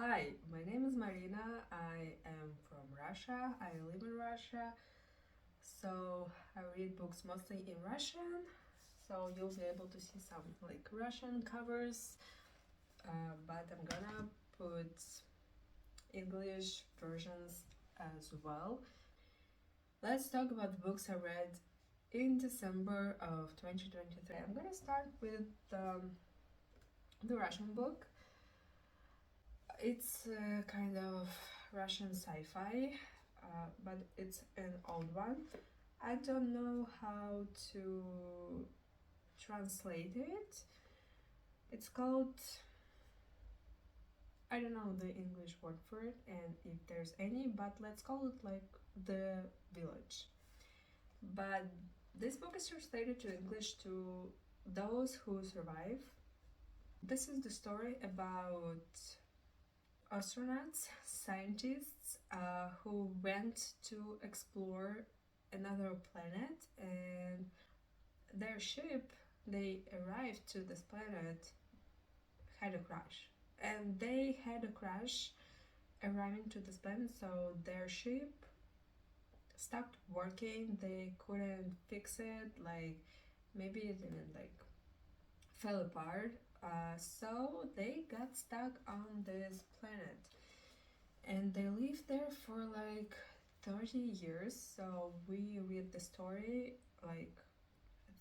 Hi, my name is Marina. I am from Russia. I live in Russia. So I read books mostly in Russian. So you'll be able to see some like Russian covers, but I'm gonna put English versions as well. Let's talk about the books I read in December of 2023. I'm gonna start with the Russian book. It's kind of Russian sci-fi, but it's an old one. I don't know how to translate it. It's called, I don't know the English word for it and if there's any, but let's call it like The Village. But this book is translated to English to those who survive. This is the story about astronauts, scientists who went to explore another planet, and their ship, they arrived to this planet, had a crash. And they had a crash arriving to this planet, so their ship stopped working. They couldn't fix it, like maybe it didn't like fell apart. So they got stuck on this planet and they lived there for like 30 years. So we read the story like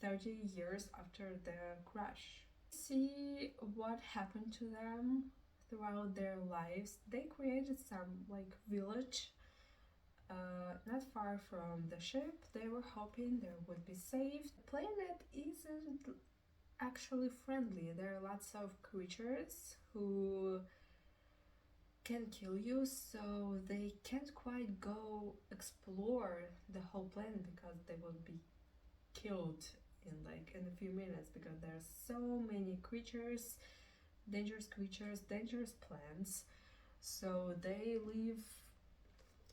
30 years after the crash. See what happened to them throughout their lives. They created some like village not far from the ship. They were hoping they would be safe. The planet isn't actually friendly. There are lots of creatures who can kill you, so they can't quite go explore the whole planet because they will be killed in a few minutes because there are so many creatures, dangerous plants. So they live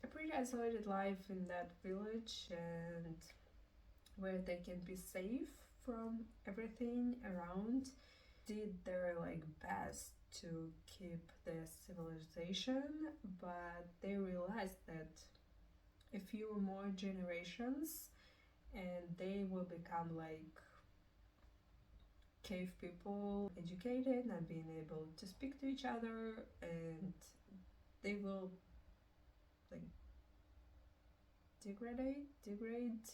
a pretty isolated life in that village and where they can be safe from everything around. Did their like best to keep the civilization, but they realized that a few more generations and they will become like cave people, educated, not being able to speak to each other, and they will like degrade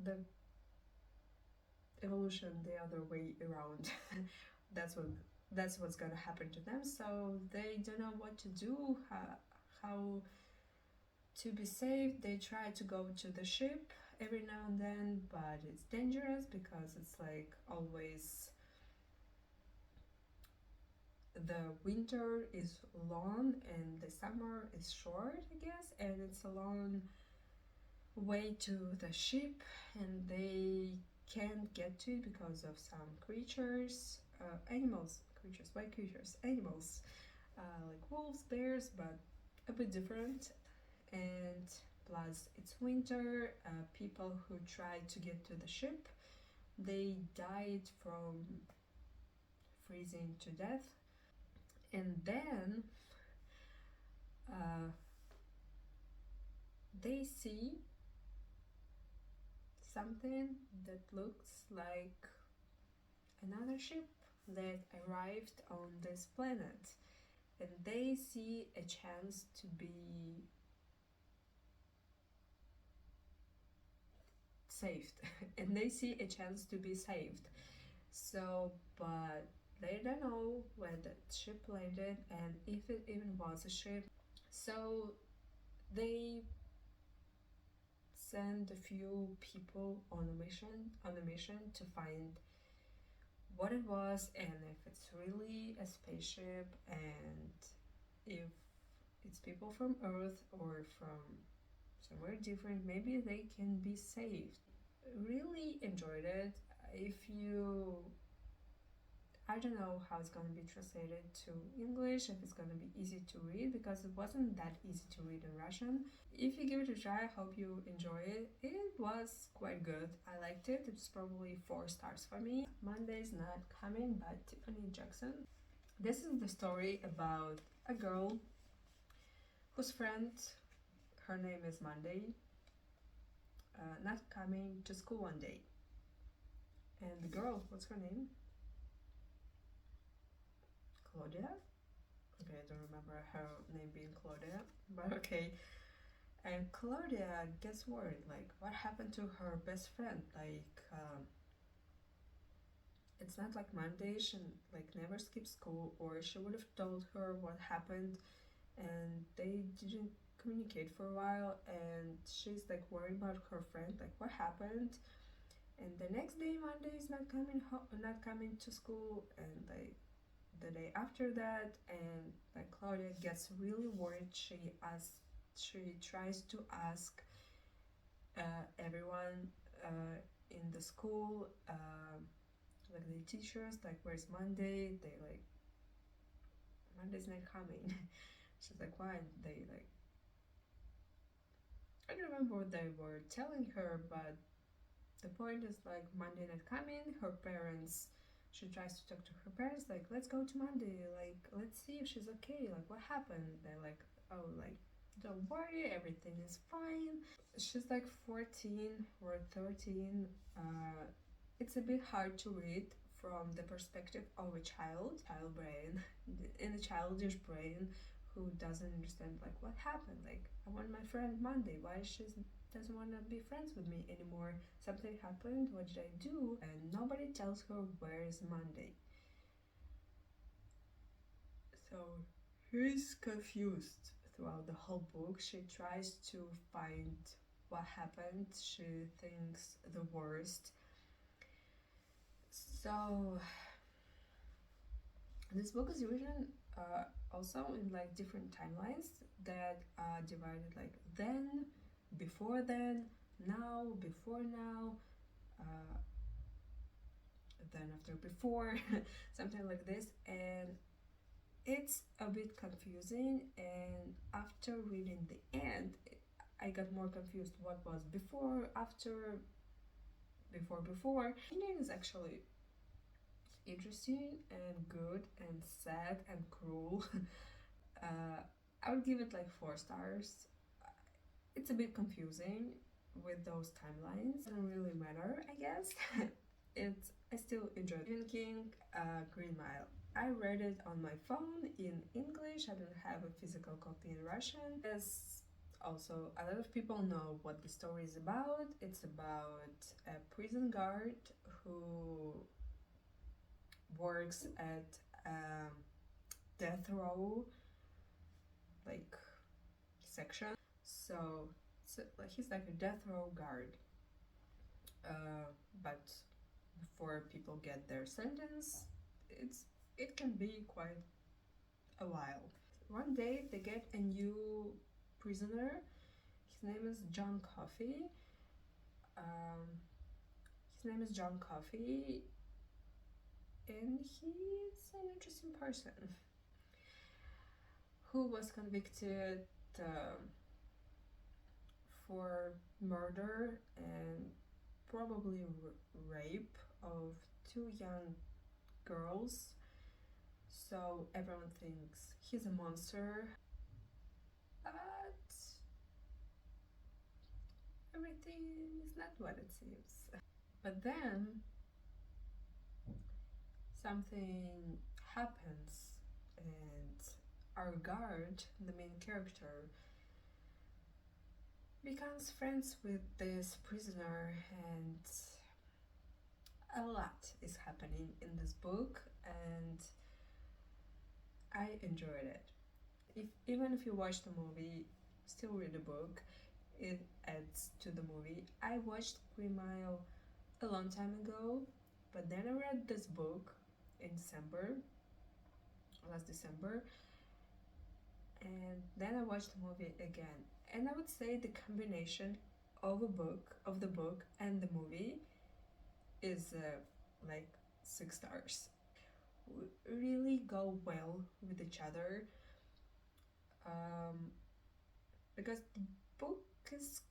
the evolution the other way around. that's what that's what's gonna happen to them. So they don't know what to do, how to be safe. They try to go to the ship every now and then, but it's dangerous because it's like always the winter is long and the summer is short, I guess, and it's a long way to the ship and they can't get to it because of some creatures, white creatures, animals, like wolves, bears, but a bit different. And plus it's winter. People who tried to get to the ship, they died from freezing to death. And then they see something that looks like another ship that arrived on this planet, and they see a chance to be saved and they see a chance to be saved. So but they don't know where the ship landed and if it even was a ship. So they send a few people on a mission to find what it was and if it's really a spaceship and if it's people from Earth or from somewhere different, maybe they can be saved. Really enjoyed it. If you, I don't know how it's gonna be translated to English, if it's gonna be easy to read because it wasn't that easy to read in Russian. If you give it a try, I hope you enjoy it. It was quite good. I liked it. It's probably 4 stars for me. Monday's not coming, but Tiffany Jackson. This is the story about a girl whose friend, her name is Monday, not coming to school one day. And the girl, what's her name? Claudia? Okay, I don't remember her name being Claudia, but okay. And Claudia gets worried, like, what happened to her best friend? Like, it's not like Monday, she like never skipped school, or she would have told her what happened, and they didn't communicate for a while, and she's like worried about her friend, like what happened. And the next day, Monday is not coming to school, and like the day after that, and like Claudia gets really worried. She tries to ask everyone in the school, like the teachers, like where's Monday? They like Monday's not coming. She's like, why? They like, I don't remember what they were telling her, but the point is like Monday not coming. Her parents, she tries to talk to her parents, like, let's go to Monday, like, let's see if she's okay, like, what happened? They're like, oh, like, don't worry, everything is fine. She's like 14 or 13. It's a bit hard to read from the perspective of a child brain, in a childish brain, who doesn't understand like what happened. Like, I want my friend Monday. Why she doesn't want to be friends with me anymore? Something happened. What did I do? And nobody tells her where is Monday. So she's confused throughout the whole book. She tries to find what happened. She thinks the worst. So this book is written also in like different timelines that are divided, like then, before then, now, before now, then after before, something like this. And it's a bit confusing, and after reading the end, I got more confused. What was before, after, before. The ending is actually interesting and good and sad and cruel. I would give it like 4 stars. It's a bit confusing with those timelines. Doesn't really matter, I guess. I still enjoyed Stephen King, Green Mile. I read it on my phone in English. I don't have a physical copy in Russian. As also, a lot of people know what the story is about. It's about a prison guard who works at death row like section. So he's like a death row guard, but before people get their sentence, it can be quite a while. One day they get a new prisoner. His name is John Coffey. And he's an interesting person who was convicted for murder and probably rape of 2 young girls. So everyone thinks he's a monster, but everything is not what it seems. But then something happens, and our guard, the main character, becomes friends with this prisoner, and a lot is happening in this book, and I enjoyed it. Even if you watch the movie, still read the book, it adds to the movie. I watched Green Mile a long time ago, but then I read this book in last December, and then I watched the movie again. And I would say the combination of the book and the movie is like 6 stars. Really go well with each other, because the book is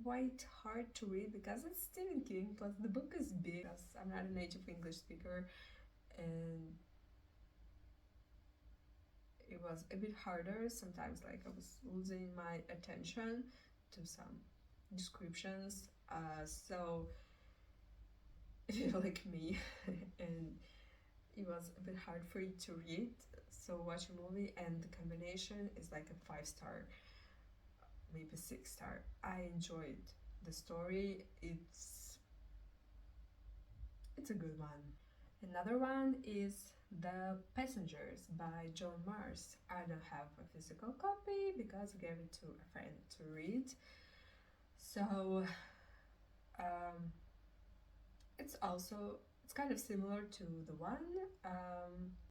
quite hard to read because it's Stephen King, plus the book is big because I'm not a native English speaker, and was a bit harder. Sometimes like I was losing my attention to some descriptions. So if you're like me and it was a bit hard for you to read, so watch a movie and the combination is like a 5-star, maybe 6-star. I enjoyed the story. It's a good one. Another one is The Passengers by John Mars. I don't have a physical copy because I gave it to a friend to read. So it's kind of similar to the one,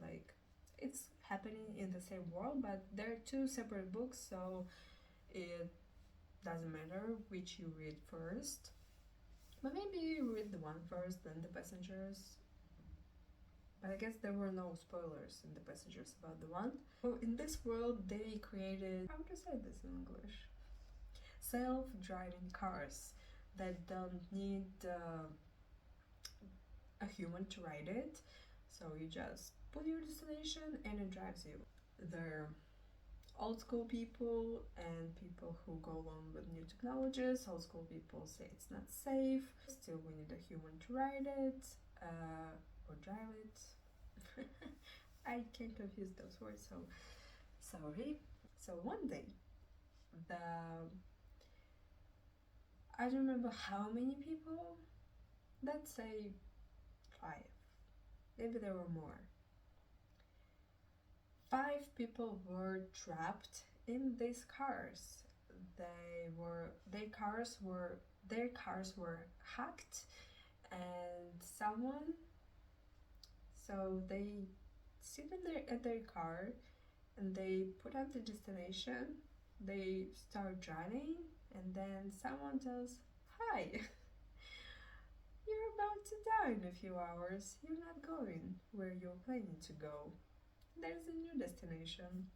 like it's happening in the same world, but they're two separate books, so it doesn't matter which you read first. But maybe you read the one first, then The Passengers. But I guess there were no spoilers in The Passengers about the one. So in this world, they created, how to say this in English? Self-driving cars that don't need a human to ride it. So you just put your destination and it drives you. They're old school people and people who go along with new technologies. Old school people say it's not safe. Still, we need a human to ride it or drive it. I can't confuse those words, so sorry. So one day, I don't remember how many people, let's say 5, maybe there were more. 5 people were trapped in these cars. Their cars were hacked, and so they sit at their car and they put out the destination, they start driving, and then someone tells, "Hi, you're about to die in a few hours. You're not going where you're planning to go. There's a new destination."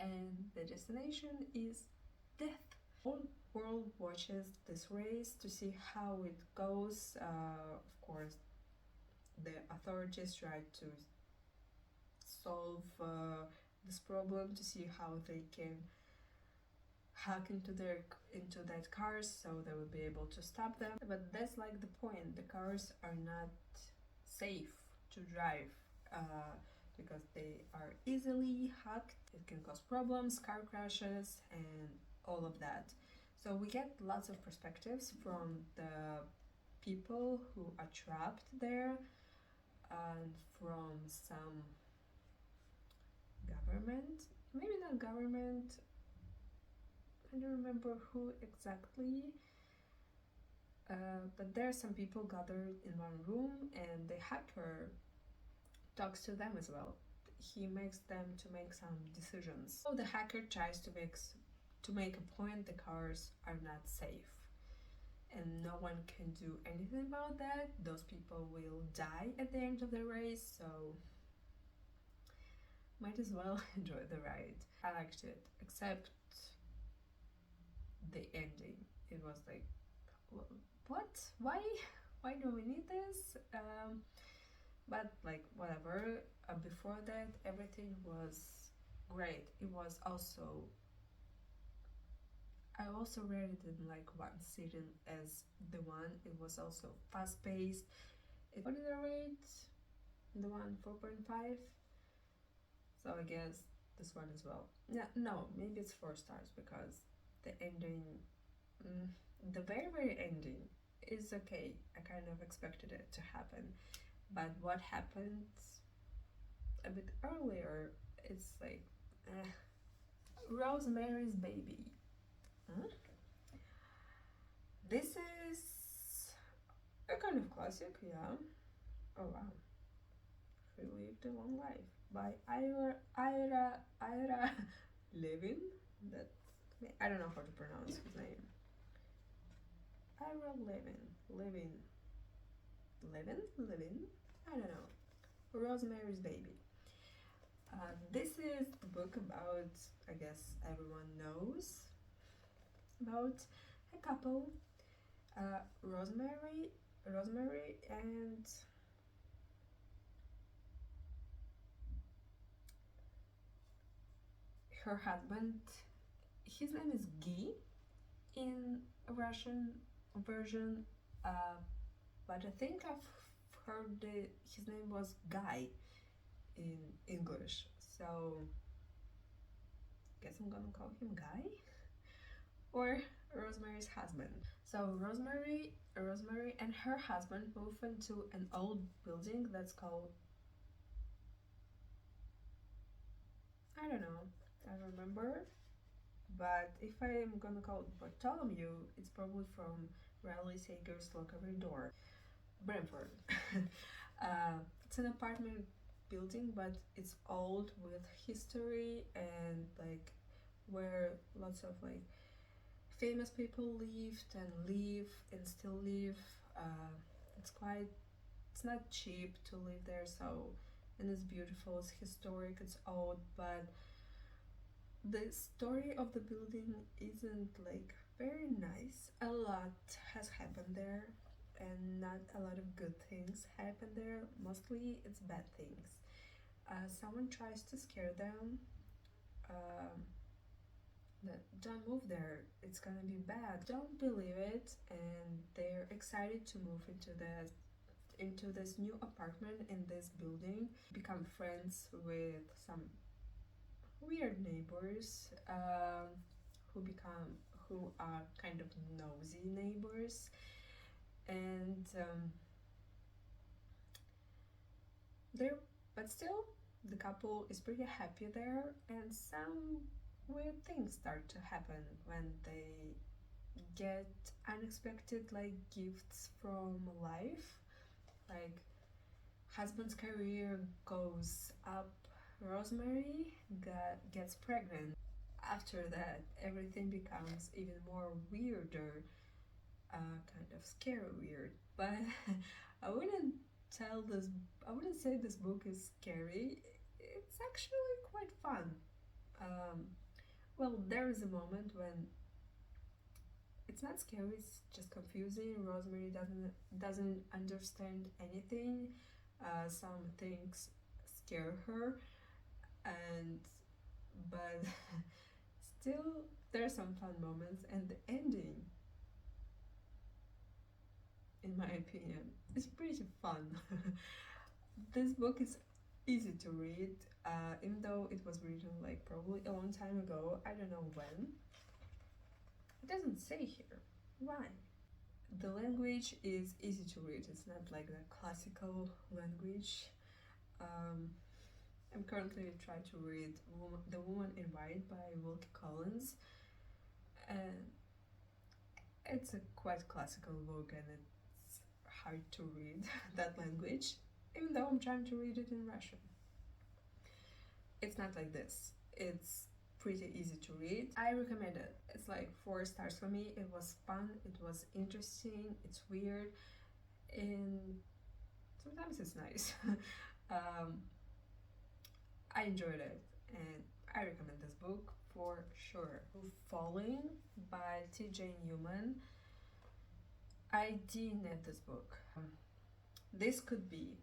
And the destination is death. The whole world watches this race to see how it goes. Of course, the authorities try to solve this problem to see how they can hack into that cars, so they will be able to stop them. But that's like the point. The cars are not safe to drive because they are easily hacked. It can cause problems, car crashes, and all of that. So we get lots of perspectives from the people who are trapped there, and from some government, maybe not government, I don't remember who exactly, but there are some people gathered in one room, and the hacker talks to them as well. He makes them to make some decisions. So the hacker tries to make a point: the cars are not safe, and no one can do anything about that. Those people will die at the end of the race, so might as well enjoy the ride. I liked it, except the ending. It was like, what? Why do we need this? But like, whatever. Before that, everything was great. It was also, I also read it in like one sitting as the one. It was also fast paced. What did I rate? The one 4.5. So I guess this one as well. Yeah, no, maybe it's 4 stars because the ending, the very ending is okay. I kind of expected it to happen, but what happened a bit earlier, it's like, Rosemary's Baby. This is a kind of classic, yeah. Oh wow. She Lived a Long Life by Ira Levin. That, I don't know how to pronounce his name. Ira Levin. I don't know. Rosemary's Baby. This is the book about, I guess everyone knows about a couple, Rosemary and her husband, his name is Guy in Russian version, but I think I've heard his name was Guy in English, so guess I'm gonna call him Guy, or Rosemary's husband. So Rosemary and her husband move into an old building that's called, I don't know, I don't remember, but if I am gonna call it Bartholomew, it's probably from Riley Sager's Lock Every Door. Brentford. It's an apartment building, but it's old with history and like where lots of like famous people lived and live and still live. It's quite, it's not cheap to live there, so, and it's beautiful, it's historic, it's old, but the story of the building isn't like very nice. A lot has happened there, and not a lot of good things happen there. Mostly it's bad things. Someone tries to scare them. That don't move there, it's gonna be bad. Don't believe it, and they're excited to move into this new apartment in this building. Become friends with some weird neighbors, who are kind of nosy neighbors, and they're but still the couple is pretty happy there, and some weird things start to happen when they get unexpected like gifts from life, like husband's career goes up, Rosemary gets pregnant. After that, everything becomes even more weirder, kind of scary weird. But I wouldn't tell this. I wouldn't say this book is scary. It's actually quite fun. Well, there is a moment when it's not scary. It's just confusing. Rosemary doesn't understand anything. Some things scare her, and but still there are some fun moments, and the ending, in my opinion, is pretty fun. This book is easy to read, even though it was written like probably a long time ago. I don't know when. It doesn't say here. Why? The language is easy to read. It's not like the classical language. I'm currently trying to read The Woman in White by Wilkie Collins, and it's a quite classical book, and it's hard to read that language, even though I'm trying to read it in Russian. It's not like this. It's pretty easy to read. I recommend it. It's like 4 stars for me. It was fun, it was interesting, it's weird, and sometimes it's nice. I enjoyed it, and I recommend this book for sure. Falling by T.J. Newman. I didn't read this book. This could be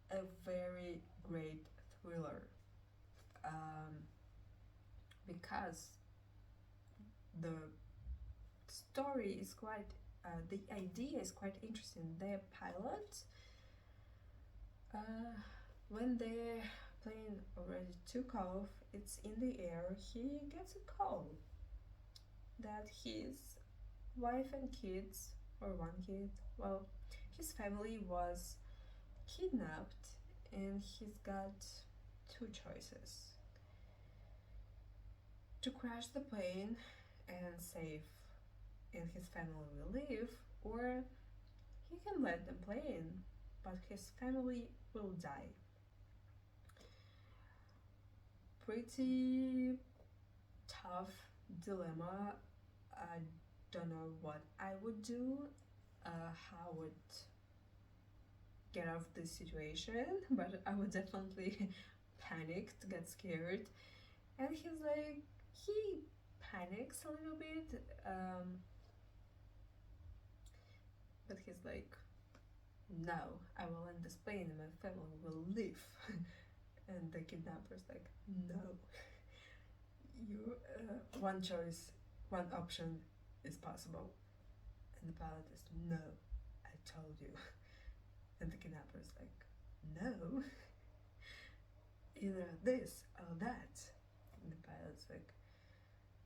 a very great thriller, because the story is quite, the idea is quite interesting. The pilot, when the plane already took off, it's in the air, he gets a call that his wife and kids, or one kid, well, his family was kidnapped, and he's got 2 choices: to crash the plane and save, and his family will live, or he can let them plane, but his family will die. Pretty tough dilemma. I don't know what I would do, how I would get out of this situation, but I would definitely panic, get scared. And he's like, he panics a little bit, but he's like, no, I will end this plane and my family will live. And the kidnapper's like, no, you one choice, one option is possible. And the pilot is, no, I told you. And the kidnapper is like, no, either this or that. And the pilot's like,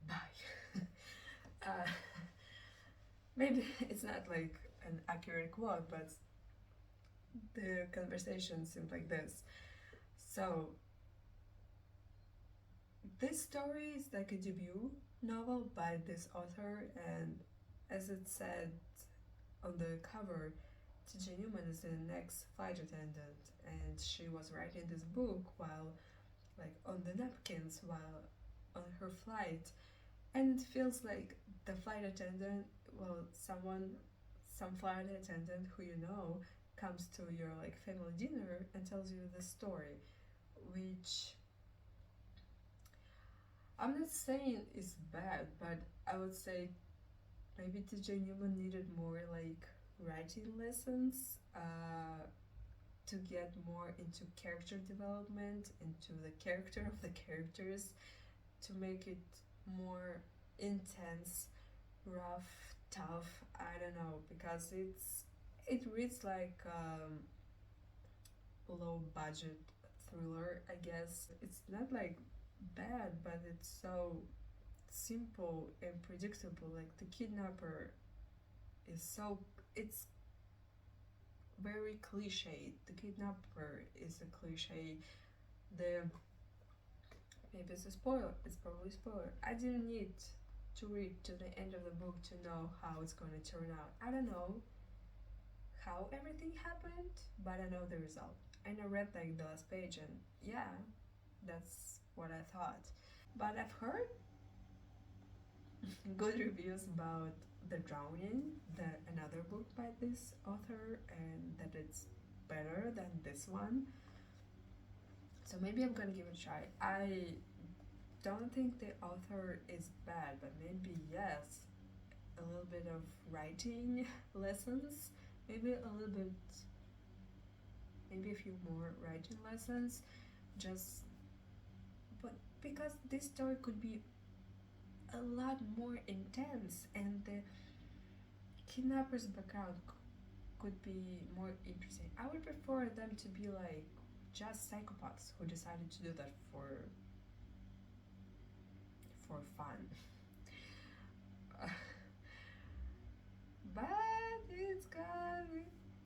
bye. uh, maybe it's not like an accurate quote, but the conversation seemed like this. So, this story is like a debut novel by this author, and as it said on the cover, TJ Newman is an ex-flight attendant, and she was writing this book while, like, on the napkins while on her flight, and it feels like the flight attendant, well, some flight attendant who you know comes to your like family dinner and tells you the story, which I'm not saying is bad, but I would say maybe TJ Newman needed more like writing lessons to get more into character development, into the character of the characters, to make it more intense, rough, tough. I don't know, because it reads like low budget thriller, I guess. It's not like bad, but it's so simple and predictable. Like the kidnapper is so, it's very cliche. The kidnapper is a cliche. The maybe it's a spoiler. It's probably a spoiler. I didn't need to read to the end of the book to know how it's going to turn out. I don't know how everything happened, but I know the result. And I read like the last page, and yeah, that's what I thought. But I've heard good reviews about The Drowning, another book by this author, and that it's better than this one. So maybe I'm gonna give it a try. I don't think the author is bad, but maybe yes, a little bit of writing lessons, maybe a little bit, maybe a few more writing lessons, just, but because this story could be a lot more intense, and the kidnapper's background could be more interesting. I would prefer them to be like just psychopaths who decided to do that for fun. But it's got,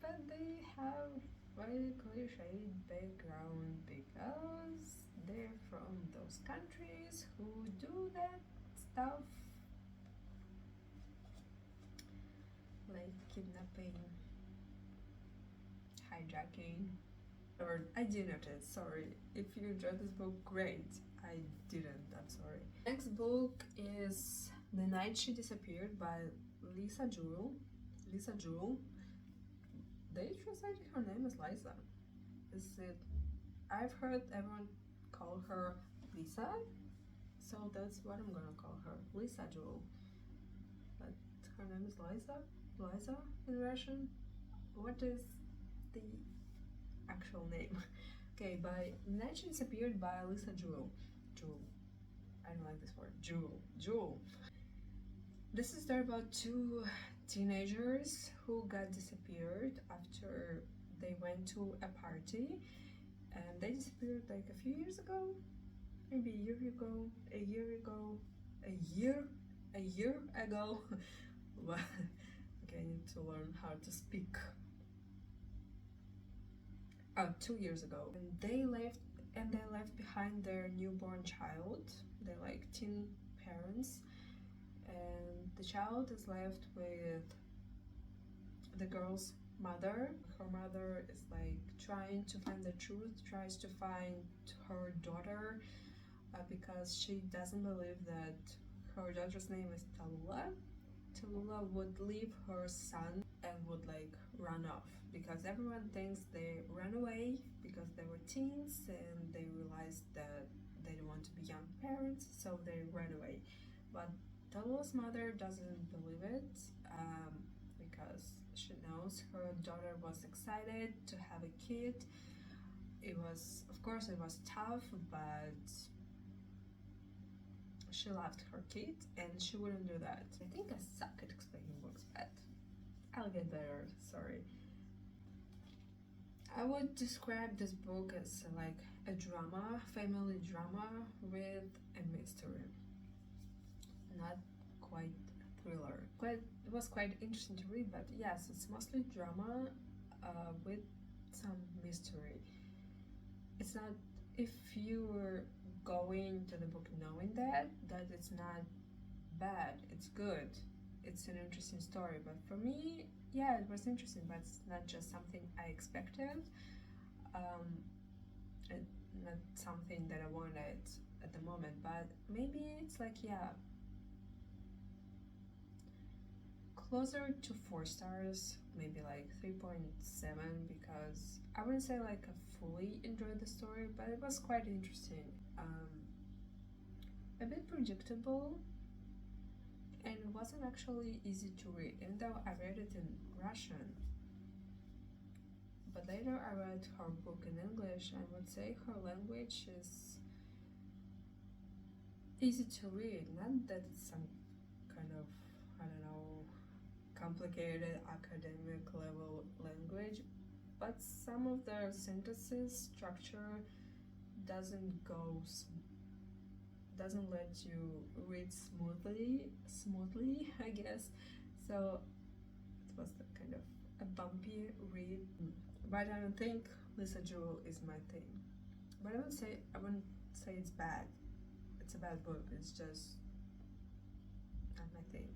but they have very cliched background because they're from those countries who do that stuff, like kidnapping, hijacking. Or I didn't. Sorry. If you enjoyed this book, great. I didn't. I'm sorry. Next book is The Night She Disappeared by Lisa Jewell. Lisa Jewell. They translated her name as Liza. Is it? I've heard everyone call her Lisa, so that's what I'm gonna call her, Lisa Jewell. But her name is Liza. Liza in Russian. What is the actual name? Okay, by Night She Disappeared by Lisa Jewell. Jewell. I don't like this word. Jewell. Jewell. This is a story about two teenagers who got disappeared after they went to a party, and they disappeared like a few years ago, maybe a year ago, a year ago, a year ago. Well, okay, I need to learn how to speak. 2 years ago, and they left behind their newborn child. They're like teen parents, and the child is left with the girl's mother. Her mother is like trying to find the truth, tries to find her daughter, because she doesn't believe that her daughter's name is Tallulah. Tallulah would leave her son and would like run off, because everyone thinks they ran away because they were teens and they realized that they don't want to be young parents, so they ran away. But Talullah's mother doesn't believe it, because she knows her daughter was excited to have a kid. It was, of course, it was tough, but she loved her kid and she wouldn't do that. I think I suck at explaining books, but I'll get better, sorry. I would describe this book as like a drama, family drama with a mystery. Not quite a thriller. It was quite interesting to read, but yes, it's mostly drama with some mystery. It's not, if you're going to the book knowing that it's not bad, it's good, it's an interesting story. But for me, yeah, it was interesting, but it's not just something I expected, and not something that I wanted at the moment. But maybe it's like, yeah, closer to 4 stars, maybe like 3.7, because I wouldn't say like I fully enjoyed the story, but it was quite interesting. A bit predictable, and it wasn't actually easy to read, even though I read it in Russian. But later I read her book in English, and would say her language is easy to read. Not that it's some kind of, I don't know, complicated academic level language, but some of the sentences structure doesn't let you read smoothly, I guess. So it was kind of a bumpy read, but I don't think Lisa Jewell is my thing. But I wouldn't say it's bad. It's a bad book. It's just not my thing.